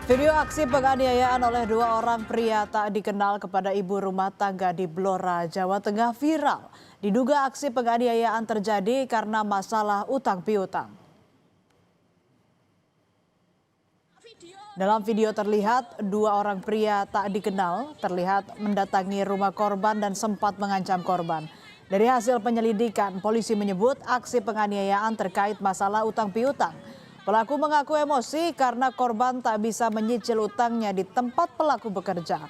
Video aksi penganiayaan oleh dua orang pria tak dikenal kepada ibu rumah tangga di Blora, Jawa Tengah viral. Diduga aksi penganiayaan terjadi karena masalah utang piutang. Dalam video terlihat dua orang pria tak dikenal terlihat mendatangi rumah korban dan sempat mengancam korban. Dari hasil penyelidikan, polisi menyebut aksi penganiayaan terkait masalah utang piutang. Pelaku mengaku emosi karena korban tak bisa menyicil utangnya di tempat pelaku bekerja.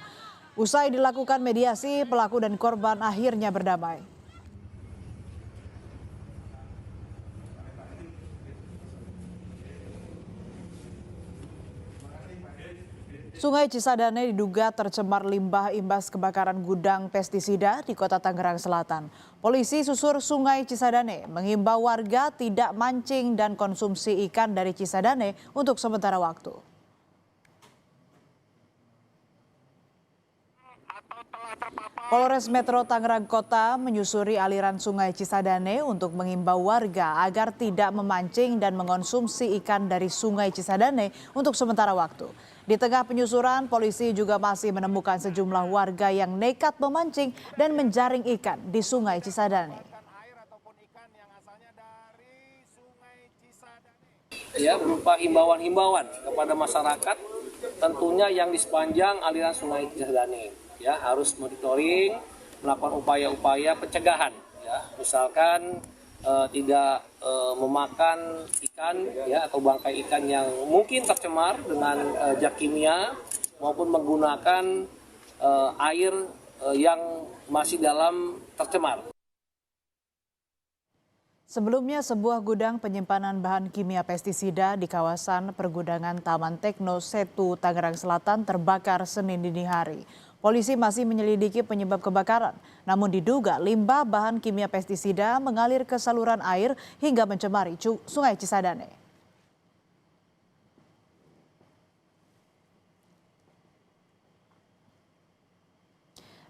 Usai dilakukan mediasi, pelaku dan korban akhirnya berdamai. Sungai Cisadane diduga tercemar limbah imbas kebakaran gudang pestisida di Kota Tangerang Selatan. Polisi susur Sungai Cisadane mengimbau warga tidak mancing dan konsumsi ikan dari Cisadane untuk sementara waktu. Polres Metro Tangerang Kota menyusuri aliran Sungai Cisadane untuk mengimbau warga agar tidak memancing dan mengonsumsi ikan dari Sungai Cisadane untuk sementara waktu. Di tengah penyusuran, polisi juga masih menemukan sejumlah warga yang nekat memancing dan menjaring ikan di Sungai Cisadane. Ya, berupa himbauan-himbauan kepada masyarakat, tentunya yang di sepanjang aliran Sungai Cisadane. Ya, harus monitoring, melakukan upaya-upaya pencegahan. Ya, misalkan tidak memakan ikan ya atau bangkai ikan yang mungkin tercemar dengan zat kimia maupun menggunakan air yang masih dalam tercemar. Sebelumnya, sebuah gudang penyimpanan bahan kimia pestisida di kawasan pergudangan Taman Tekno Setu, Tangerang Selatan terbakar Senin dini hari. Polisi masih menyelidiki penyebab kebakaran, namun diduga limbah bahan kimia pestisida mengalir ke saluran air hingga mencemari Sungai Cisadane.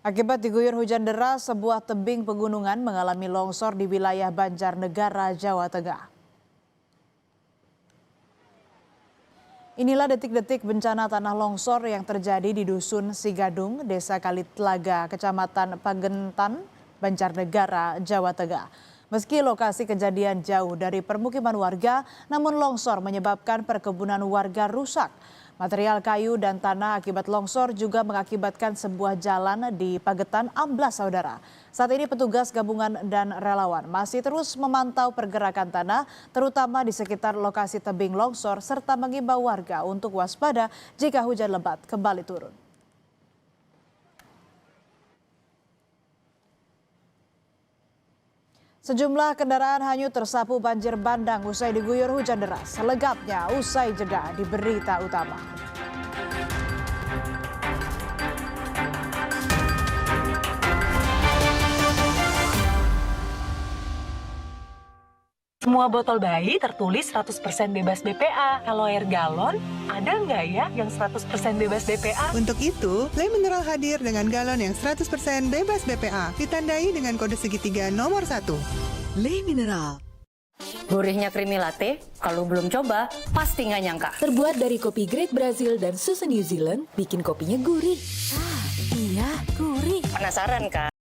Akibat diguyur hujan deras, sebuah tebing pegunungan mengalami longsor di wilayah Banjarnegara, Jawa Tengah. Inilah detik-detik bencana tanah longsor yang terjadi di Dusun Sigadung, Desa Kalitlaga, Kecamatan Pagentan, Banjarnegara, Jawa Tengah. Meski lokasi kejadian jauh dari permukiman warga, namun longsor menyebabkan perkebunan warga rusak. Material kayu dan tanah akibat longsor juga mengakibatkan sebuah jalan di Pagetan amblas, saudara. Saat ini petugas gabungan dan relawan masih terus memantau pergerakan tanah, terutama di sekitar lokasi tebing longsor, serta mengimbau warga untuk waspada jika hujan lebat kembali turun. Sejumlah kendaraan hanyut tersapu banjir bandang usai diguyur hujan deras. Selengkapnya usai jeda di Berita Utama. Semua botol bayi tertulis 100% bebas BPA. Kalau air galon, ada nggak ya yang 100% bebas BPA? Untuk itu, Le Mineral hadir dengan galon yang 100% bebas BPA. Ditandai dengan kode segitiga nomor 1. Le Mineral. Gurihnya creamy latte, kalau belum coba, pasti nggak nyangka. Terbuat dari kopi grade Brazil dan susu New Zealand, bikin kopinya gurih. Iya, gurih. Penasaran kan?